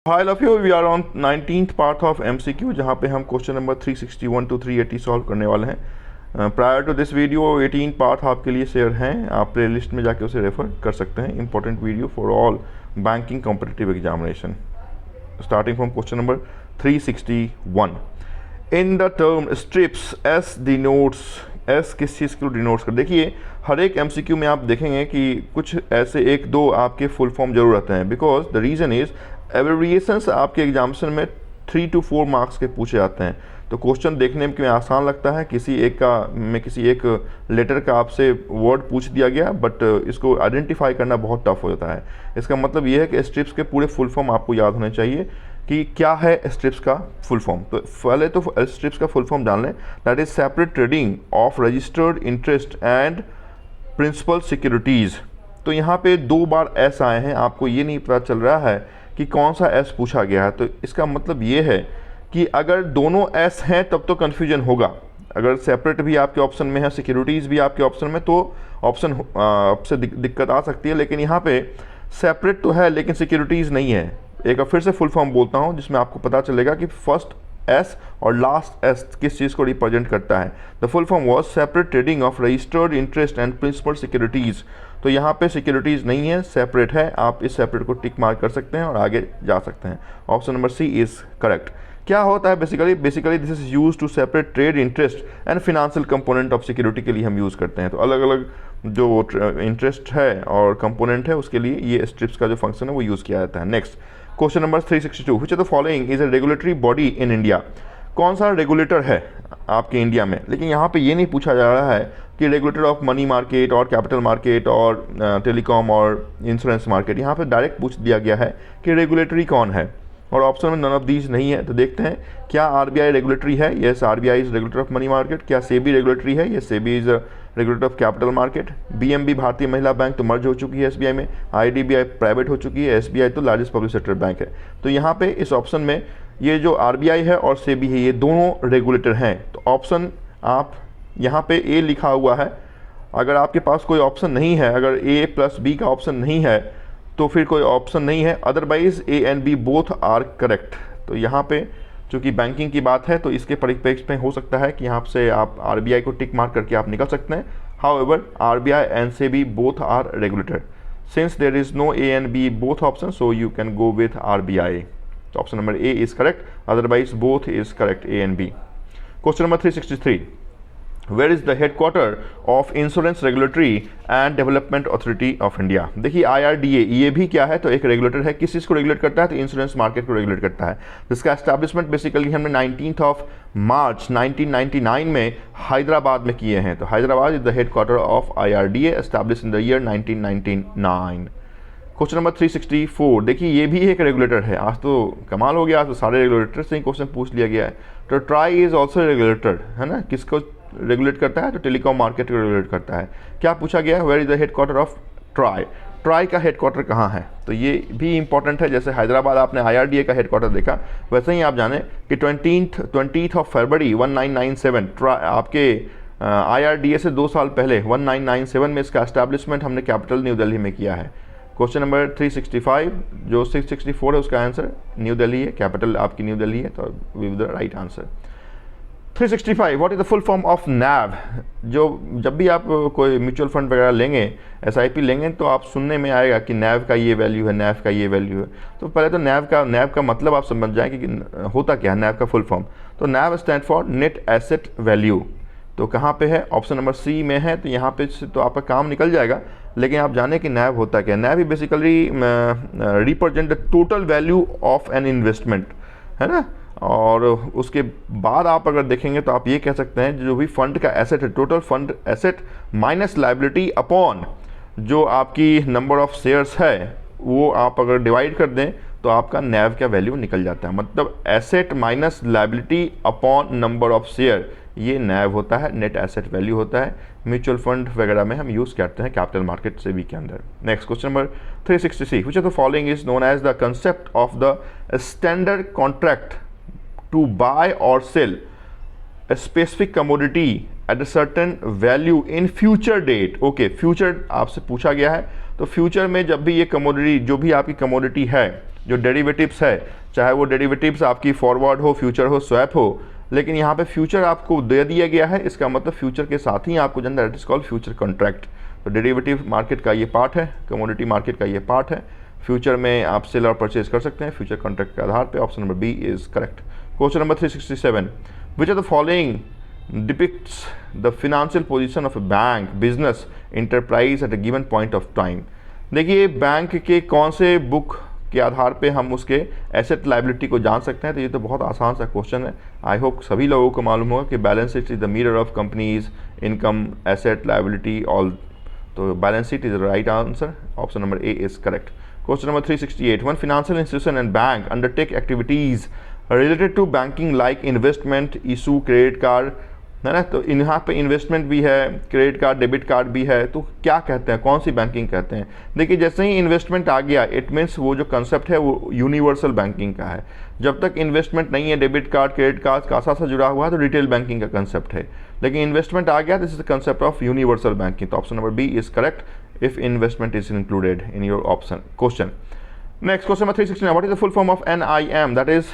Hi love you, we are on 19th part of MCQ, जहाँ पे हम question number 361 to 380 solve करने वाले हैं। Prior to this video 18 part आपके लिए शेयर हैं, आप प्ले लिस्ट में जाके उसे रेफर कर सकते हैं। Important video for all banking competitive examination. Starting from question number 361। In the term strips S denotes, S किस चीज़ को डिनोट्स कर। देखिए हर एक MCQ में आप देखेंगे कि कुछ ऐसे एक दो आपके फुल फॉर्म जरूर रहते हैं, because the reason is abbreviations आपके एग्जामिनेशन में 3 to 4 मार्क्स के पूछे जाते हैं। तो क्वेश्चन देखने में आसान लगता है, किसी एक लेटर का आपसे वर्ड पूछ दिया गया, बट इसको आइडेंटिफाई करना बहुत टफ हो जाता है। इसका मतलब ये है कि स्ट्रिप्स के पूरे फुल फॉर्म आपको याद होने चाहिए कि क्या है स्ट्रिप्स का फुल फॉर्म। तो पहले तो स्ट्रिप्स का फुल फॉर्म जान लें, that is separate trading of registered interest and principal securities. तो यहाँ पे 2 बार एस आए हैं, आपको ये नहीं पता चल रहा है कि कौन सा एस पूछा गया है। तो इसका मतलब ये है कि अगर दोनों एस हैं तब तो कन्फ्यूजन होगा। अगर सेपरेट भी आपके ऑप्शन में है, सिक्योरिटीज़ भी आपके ऑप्शन में, तो ऑप्शन आपसे दिक्कत आ सकती है। लेकिन यहाँ पे सेपरेट तो है लेकिन सिक्योरिटीज़ नहीं है। एक बार फिर से फुल फॉर्म बोलता हूँ जिसमें आपको पता चलेगा कि फर्स्ट एस और लास्ट एस किस चीज़ को रिप्रेजेंट करता है। The full form was separate trading of registered interest and principal securities. तो यहाँ पे सिक्योरिटीज़ नहीं है, सेपरेट है। आप इस सेपरेट को टिक मार्क कर सकते हैं और आगे जा सकते हैं। Option number c is correct. क्या होता है basically this is use to separate trade interest and financial component of security के लिए हम यूज़ करते हैं। तो अलग अलग जो इंटरेस्ट है और कंपोनेंट है उसके लिए ये स्ट्रिप्स का जो फंक्शन है वो यूज़ किया जाता है। Next question number 362, which of the following is a regulatory body in India. कौन सा रेगुलेटर है आपके इंडिया में। लेकिन यहाँ पे ये नहीं पूछा जा रहा है कि रेगुलेटर ऑफ मनी मार्केट और कैपिटल मार्केट और टेलीकॉम और इंश्योरेंस मार्केट। यहाँ पे डायरेक्ट पूछ दिया गया है कि रेगुलेटरी कौन है, और ऑप्शन में नन ऑफ दीज नहीं है। तो देखते हैं क्या RBI रेगुलेटरी है। Yes, RBI is regulator of money market. क्या सेबी रेगुलेटरी है। Yes, SEBI is regulator of capital market. BMB भारतीय महिला बैंक तो मर्ज हो चुकी है SBI में। IDBI प्राइवेट हो चुकी है। SBI तो लार्जेस्ट पब्लिक सेक्टर बैंक है। तो यहाँ पे इस ऑप्शन में ये जो RBI है और सेबी है, ये दोनों रेगुलेटर हैं। तो ऑप्शन आप यहाँ पे A लिखा हुआ है। अगर आपके पास कोई ऑप्शन नहीं है, अगर A + B का ऑप्शन नहीं है तो फिर कोई ऑप्शन नहीं है, otherwise A and B both are correct. तो यहाँ पे चूँकि बैंकिंग की बात है तो इसके परिप्रेक्ष्य में हो सकता है कि यहाँ से आप RBI को टिक मार्क करके आप निकल सकते हैं। However RBI and SEBI both are regulated. Since there is no A and B both options, so you can go with RBI. So option number A is correct. Otherwise, both is correct, A and B. Question number 363. Where is the headquarter of Insurance Regulatory and Development Authority of India? देखिए IRDA ये भी क्या है, तो एक regulator है। किस चीज़ को रेगुलेट करता है, तो इंश्योरेंस मार्केट को रेगुलेट करता है। जिसका एस्टैब्लिशमेंट बेसिकली हमने 19th मार्च 1999 में हैदराबाद में किए हैं। तो Hyderabad is the headquarter of IRDA, establish in the year 1999। Question number 364, देखिए ये भी एक रेगुलेटर है। आज तो कमाल हो गया, आज तो सारे रेगुलेटर से ही क्वेश्चन पूछ लिया गया है। तो ट्राई इज ऑल्सो रेगुलेटेड, है ना। किसको रेगुलेट करता है, तो टेलीकॉम मार्केट को रेगुलेट करता है। क्या पूछा गया है, where is the headquarter of TRAI. TRAI का हेडक्वार्टर कहाँ है, तो ये भी इंपॉर्टेंट है। जैसे हैदराबाद आपने IRDA का हेडक्वार्टर देखा, वैसे ही आप जाने कि 20th फरवरी 1997 आपके IRDA से 2 साल पहले 1997 में इसका एस्टैब्लिशमेंट हमने कैपिटल न्यू दिल्ली में किया है। क्वेश्चन नंबर 365, जो 664 है उसका आंसर न्यू दिल्ली है, कैपिटल आपकी न्यू दिल्ली है। तो we the right answer. 365, what is the full form of NAV। जो जब भी आप कोई म्यूचुअल फंड वगैरह लेंगे, SIP लेंगे, तो आप सुनने में आएगा कि NAV का ये वैल्यू है, NAV का ये वैल्यू है। तो पहले तो NAV का मतलब आप समझ जाएं कि होता क्या है NAV का फुल फॉर्म। तो NAV stand for net asset value. तो कहाँ पे है, ऑप्शन नंबर C में है। तो यहाँ पे तो आपका काम निकल जाएगा। लेकिन आप जाने कि NAV होता क्या है। NAV basically represent the total value of an investment, है ना। और उसके बाद आप अगर देखेंगे तो आप ये कह सकते हैं जो भी फंड का एसेट है, total fund asset minus liability upon जो आपकी नंबर ऑफ शेयर्स है, वो आप अगर डिवाइड कर दें तो आपका NAV का वैल्यू निकल जाता है। मतलब asset minus liability upon number of share, ये NAV होता है, नेट एसेट वैल्यू होता है। म्यूचुअल फंड वगैरह में हम यूज़ करते हैं कैपिटल मार्केट से भी के अंदर। Next question number 366, which of the following is known as the concept of the standard contract to buy or sell a specific commodity at a certain value in future date। Okay, future आपसे पूछा गया है। तो future में जब भी ये commodity, जो भी आपकी कमोडिटी है, जो डेरिवेटिव्स है, चाहे वो डेरिवेटिव्स आपकी फॉरवर्ड हो, फ्यूचर हो, स्वैप हो, लेकिन यहाँ पे फ्यूचर आपको दे दिया गया है, इसका मतलब फ्यूचर के साथ ही आपको general that is called future contract. तो डेरिवेटिव मार्केट का ये पार्ट है, कमोडिटी मार्केट का ये पार्ट है। फ्यूचर में आप सेल और परचेज कर सकते हैं फ्यूचर कॉन्ट्रैक्ट के आधार पे। Option number B is correct. Question number 367, which are the following depicts the financial position of a bank, business, enterprise at a given point of time. देखिए बैंक के कौन से बुक के आधार पे हम उसके एसेट लाइबिलिटी को जान सकते हैं, तो ये तो बहुत आसान सा क्वेश्चन है। आई होप सभी लोगों को मालूम होगा कि balance sheet is the mirror of companies, income, asset, liability, all. तो balance sheet is the right answer. Option number A is correct. Question number 368, one financial institution and bank undertake activities related to banking like investment, issue credit card, है ना। तो यहाँ पे investment भी है, credit card, debit card भी है, तो क्या कहते हैं, कौन सी बैंकिंग कहते हैं। देखिए जैसे ही इन्वेस्टमेंट आ गया, इट मीन्स वो जो कंसेप्ट है वो यूनिवर्सल बैंकिंग का है। जब तक इन्वेस्टमेंट नहीं है, डेबिट कार्ड, क्रेडिट कार्ड का साथ जुड़ा हुआ है, तो रिटेल बैंकिंग का कंसेप्ट है। लेकिन इन्वेस्टमेंट आ गया, this is the concept of universal banking. तो option number B is correct if investment is included in your option question. Next question number 369, what is the full form of NIM, that is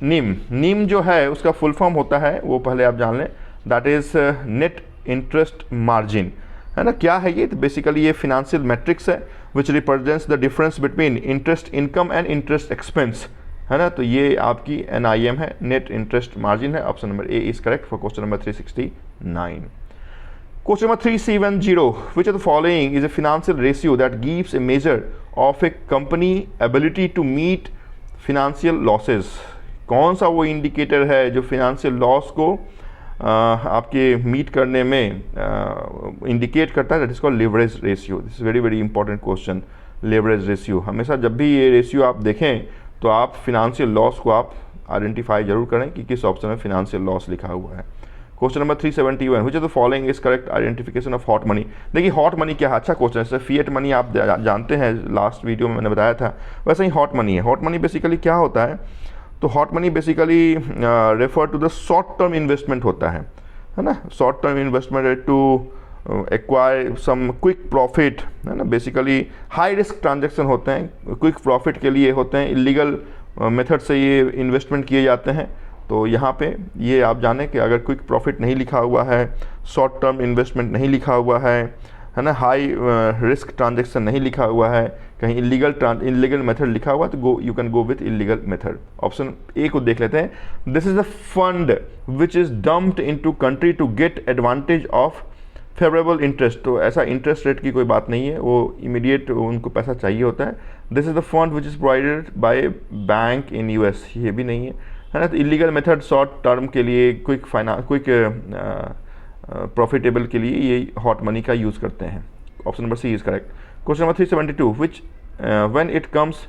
NIM. NIM जो है उसका full form होता है, वो पहले आप जान लें, that is net interest margin, है ना। क्या है ये, तो बेसिकली ये फिनेंशियल मैट्रिक्स है which represents the difference between interest income and interest expense, है ना। तो ये आपकी NIM है, नेट इंटरेस्ट मार्जिन है। Option number A is correct for question number 369। Question number 370, which of the following is a financial ratio that gives a measure of a company ability to meet financial losses. कौन सा वो indicator है जो financial loss को आपके meet करने में indicate करता है, that is called leverage ratio. This is very very important question. Leverage ratio, हमेशा जब भी ये रेशियो आप देखें तो आप फिनेंशियल लॉस को आप आइडेंटिफाई जरूर करें कि किस ऑप्शन में फिनेंशियल लॉस लिखा हुआ है। Question number 371, which of the following is correct identification of hot money. देखिए हॉट मनी क्या है, अच्छा क्वेश्चन है। जैसे फिएट मनी आप जानते हैं, लास्ट वीडियो में मैंने बताया था, वैसे ही हॉट मनी है। हॉट मनी बेसिकली क्या होता है, तो hot money basically refer to the short term investment होता है ना। Short term investment to acquire some quick profit, है ना। बेसिकली हाई रिस्क ट्रांजैक्शन होते हैं, क्विक प्रॉफिट के लिए होते हैं, इलीगल मेथड से ये इन्वेस्टमेंट किए जाते हैं। तो यहाँ पे ये आप जानें कि अगर क्विक प्रॉफिट नहीं लिखा हुआ है, शॉर्ट टर्म इन्वेस्टमेंट नहीं लिखा हुआ है ना, हाई रिस्क ट्रांजैक्शन नहीं लिखा हुआ है, कहीं इलीगल मेथड लिखा हुआ, तो you can go with illegal method. Option a को देख लेते हैं। This is a fund which is dumped into country to get advantage of favourable interest. तो ऐसा इंटरेस्ट रेट की कोई बात नहीं है, वो इमीडिएट उनको पैसा चाहिए होता है। This is the fund which is provided by bank in US, ये भी नहीं है ना। तो इलीगल मेथड शॉर्ट टर्म के लिए, क्विक प्रॉफिटेबल के लिए ये हॉट मनी का यूज़ करते हैं। Option number c is correct. Question number 372, which when it comes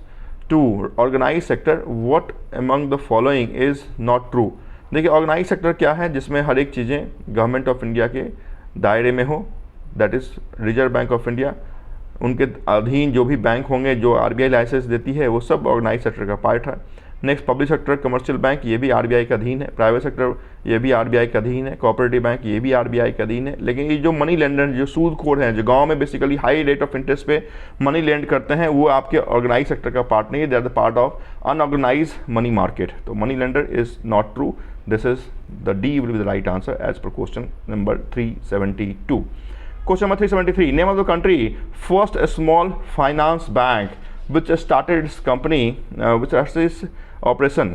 to organize sector, what among the following is not true. देखिए ऑर्गेनाइज सेक्टर क्या है, जिसमें हर एक चीज़ें गवर्नमेंट ऑफ इंडिया के दायरे में हो, that is reserve bank of India. उनके अधीन जो भी बैंक होंगे, जो RBI लाइसेंस देती है, वो सब ऑर्गेनाइज सेक्टर का पार्ट है। Next public sector, commercial bank, ये भी RBI का अधीन है। प्राइवेट सेक्टर, ये भी RBI का अधीन है। कोऑपरेटिव बैंक, ये भी RBI का अधीन है। लेकिन ये जो मनी लेंडर, जो सूदखोर हैं, जो गांव में basically high rate of interest पे मनी लेंड करते हैं, वो आपके ऑर्गेनाइज सेक्टर का पार्ट नहीं है, they are the part of unorganise money market. तो money lender is not true. This is the D will be the right answer as per question number 372। Question number 373, name of the country first small finance bank which started its company which is operation.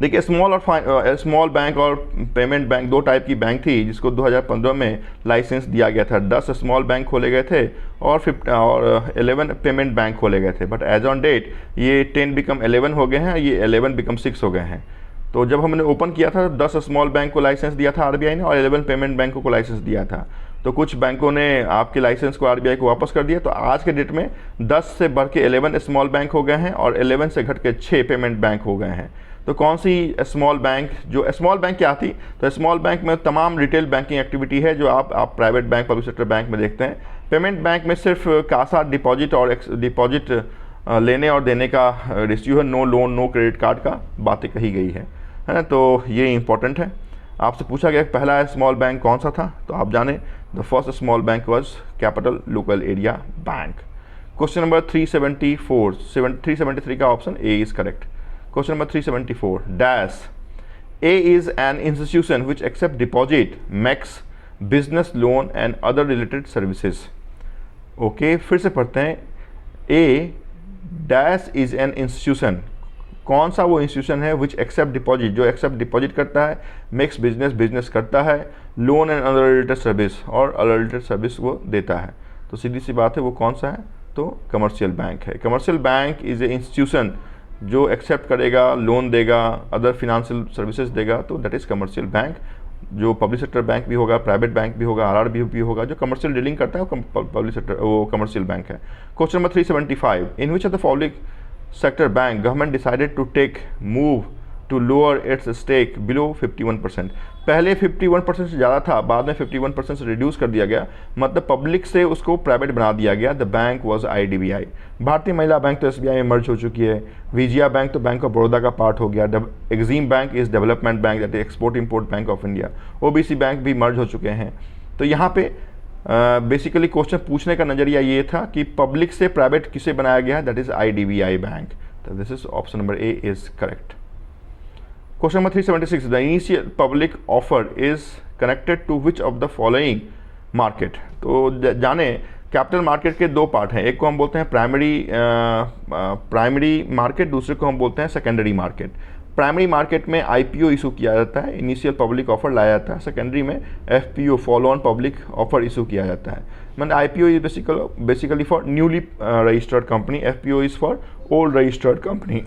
देखिए small bank और payment bank, दो type की bank थी, जिसको 2015 में licence दिया गया था। 10 स्मॉल बैंक खोले गए थे और 11 पेमेंट बैंक खोले गए थे। बट एज ऑन डेट ये 10 बिकम 11 हो गए हैं, ये 11 बिकम 6 हो गए हैं। तो जब हमने ओपन किया था, 10 स्मॉल बैंक को लाइसेंस दिया था RBI ने, और 11 पेमेंट बैंकों को लाइसेंस दिया था। तो कुछ बैंकों ने आपके लाइसेंस को RBI को वापस कर दिया। तो आज के डेट में 10 से बढ़ के 11 स्मॉल बैंक हो गए हैं और 11 से घट के 6 पेमेंट बैंक हो गए हैं। तो कौन सी स्मॉल बैंक, जो स्मॉल बैंक क्या थी, तो स्मॉल बैंक में तमाम रिटेल बैंकिंग एक्टिविटी है जो आप private bank, public sector bank में देखते हैं। पेमेंट बैंक में सिर्फ कासा, डिपॉजिट और डिपॉजिट लेने और देने का रेशियो है, no loan, no credit card का बातें कही गई है ना। तो ये इंपॉर्टेंट है। आपसे पूछा गया पहला स्मॉल बैंक कौन सा था, तो आप जाने the first small bank was capital local area bank. Question number 373 का option a is correct. Question number 374 dash a is an institution which accept deposit, makes business loan and other related services. Okay, फिर से पढ़ते हैं। A dash is an institution, कौन सा वो institution है which accept deposit, जो accept deposit करता है, मेक्स बिजनेस, बिजनेस करता है, loan and other related service, और अदर रिलेटेड सर्विस वो देता है। तो सीधी सी बात है वो कौन सा है, तो कमर्शियल बैंक है। Commercial bank is a institution जो एक्सेप्ट करेगा, लोन देगा, अदर फिनेंशियल सर्विसेज देगा, तो दैट इज कमर्शियल बैंक। जो पब्लिक सेक्टर बैंक भी होगा, प्राइवेट बैंक भी होगा, आरआरबी भी होगा, जो कमर्शियल डीलिंग करता है वो पब्लिक सेक्टर, वो कमर्शियल बैंक है। Question number 375 in which of the following sector bank government decided to take move to lower its stake below 51%। पहले 51% से ज़्यादा था, बाद में 51% से रिड्यूस कर दिया गया, मतलब पब्लिक से उसको प्राइवेट बना दिया गया। The bank was IDBI। भारतीय महिला बैंक तो SBI में मर्ज हो चुकी है। विजया बैंक तो बैंक ऑफ बड़ौदा का पार्ट हो गया। EXIM bank is development bank, that is export import bank of India. OBC bank भी मर्ज हो चुके हैं। तो यहाँ पे बेसिकली क्वेश्चन पूछने का नज़रिया ये था कि पब्लिक से प्राइवेट किसे बनाया गया है, दैट इज IDBI बैंक। तो this is option number A is correct. Question number 376 the initial public offer is connected to which of the following market। तो जाने कैपिटल मार्केट के दो पार्ट हैं, एक को हम बोलते हैं प्राइमरी मार्केट, दूसरे को हम बोलते हैं सेकेंडरी मार्केट। प्राइमरी मार्केट में IPO इशू किया जाता है, इनिशियल पब्लिक ऑफर लाया जाता है। सेकेंडरी में FPO follow on public offer issue किया जाता है। मतलब IPO is basically for newly registered company, FPO is for old registered company.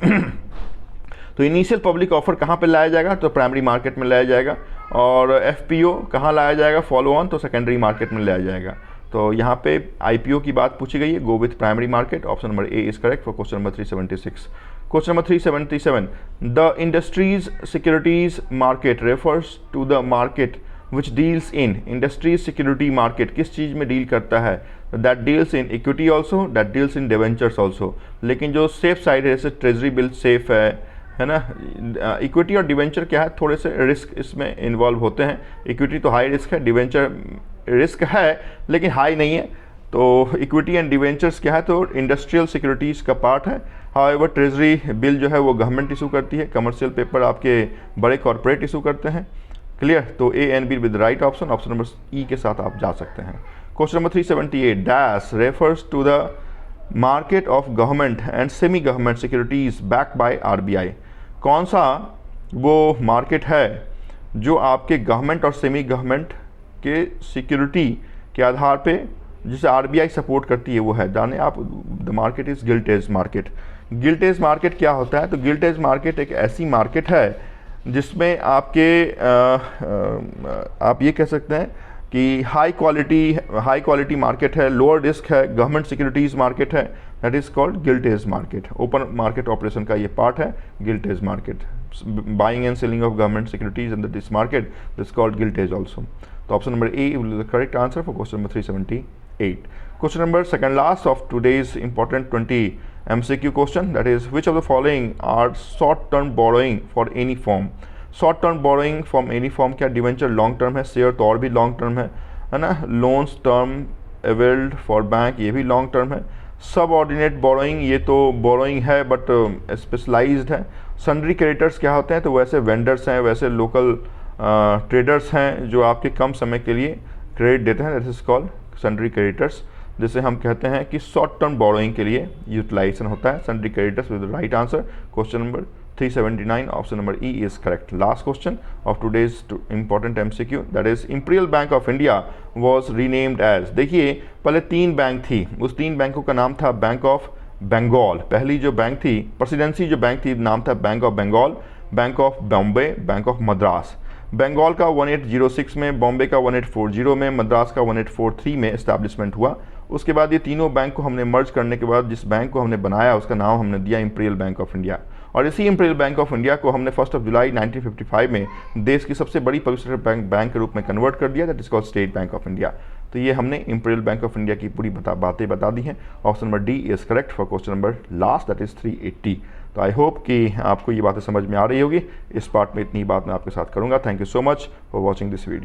तो इनिशियल पब्लिक ऑफर कहाँ पे लाया जाएगा, तो प्राइमरी मार्केट में लाया जाएगा, और FPO कहाँ लाया जाएगा, फॉलो ऑन, तो सेकेंडरी मार्केट में लाया जाएगा। तो यहाँ पे IPO की बात पूछी गई है, go with primary market. Option number A is correct for question number 376। Question number 377 the industries securities market refers to the market which deals in, industries security market किस चीज़ में डील करता है, that deals in equity also, that deals in debentures also. लेकिन जो safe side है, जैसे treasury bill safe है ना। इक्विटी और डिवेंचर क्या है, थोड़े से रिस्क इसमें इन्वॉल्व होते हैं। इक्विटी तो हाई रिस्क है, डिवेंचर रिस्क है लेकिन हाई नहीं है। तो इक्विटी एंड डिवेंचर्स क्या है, तो इंडस्ट्रियल सिक्योरिटीज़ का पार्ट है। हाउएवर ट्रेजरी बिल जो है वो गवर्नमेंट इशू करती है, कमर्शियल पेपर आपके बड़े कॉर्पोरेट इशू करते हैं। क्लियर, तो A and B with right option, option number E के साथ आप जा सकते हैं। Question number 378 dash refers to the market of government and semi government securities backed by RBI। कौन सा वो मार्केट है जो आपके गवर्नमेंट और सेमी गवर्नमेंट के सिक्योरिटी के आधार पे जिसे RBI सपोर्ट करती है, वो है, जाने आप, the market is gilt edge market. Gilt edge market क्या होता है, तो गिल्ट एज मार्केट एक ऐसी मार्केट है जिसमें आपके आप ये कह सकते हैं कि हाई क्वालिटी मार्केट है, लोअर रिस्क है, गवर्नमेंट सिक्योरिटीज़ मार्केट है, that is called gilt edge market. Open market operation का ये पार्ट है gilt edge market. Buying and selling of government securities in this market this called gilt edge also. तो option number A will be the correct answer for question number 378। Question number second last of today's important 20 MCQ question, that is which of the following are short term borrowing for any form. Short term borrowing from any form क्या, debenture long term है, share तो और भी long term है ना, loans term availed for bank ये भी long term है। सब ऑर्डिनेट बोरोइंग ये तो बोरोइंग है बट स्पेशलाइज्ड है। सन्ड्री क्रेडिटर्स क्या होते हैं, तो वैसे वेंडर्स हैं, वैसे लोकल ट्रेडर्स हैं जो आपके कम समय के लिए क्रेडिट देते हैं, that is called sundry creditors, जिसे हम कहते हैं कि शॉर्ट टर्म बोरोइंग के लिए यूटिलाइजेशन होता है sundry creditors with right answer. Question number 379 option number E is correct। Last question of today's important MCQ, that is Imperial Bank of India was renamed as। देखिए पहले 3 bank थी, उस 3 बैंकों का नाम था बैंक ऑफ बंगाल। पहली जो बैंक थी, प्रेसिडेंसी जो बैंक थी, नाम था bank of Bengal, bank of Bombay, bank of Madras. Bengal का 1806 में, बॉम्बे का 1840 में, मद्रास का 1843 में इस्टेब्लिशमेंट हुआ। उसके बाद ये तीनों बैंक को हमने मर्ज करने के बाद जिस बैंक को हमने बनाया उसका नाम हमने दिया इंपीरियल बैंक ऑफ इंडिया। और इसी इंपीरियल बैंक ऑफ इंडिया को हमने 1 जुलाई 1955 में देश की सबसे बड़ी पब्लिक सेक्टर बैंक के रूप में कन्वर्ट कर दिया, that is called state bank of India. तो ये हमने इंपीरियल बैंक ऑफ इंडिया की पूरी बातें बता दी हैं। Option number D is correct for question number last, that is 380। तो आई होप कि आपको ये बातें समझ में आ रही होगी। इस पार्ट में इतनी बात मैं आपके साथ करूँगा। Thank you so much for watching this video.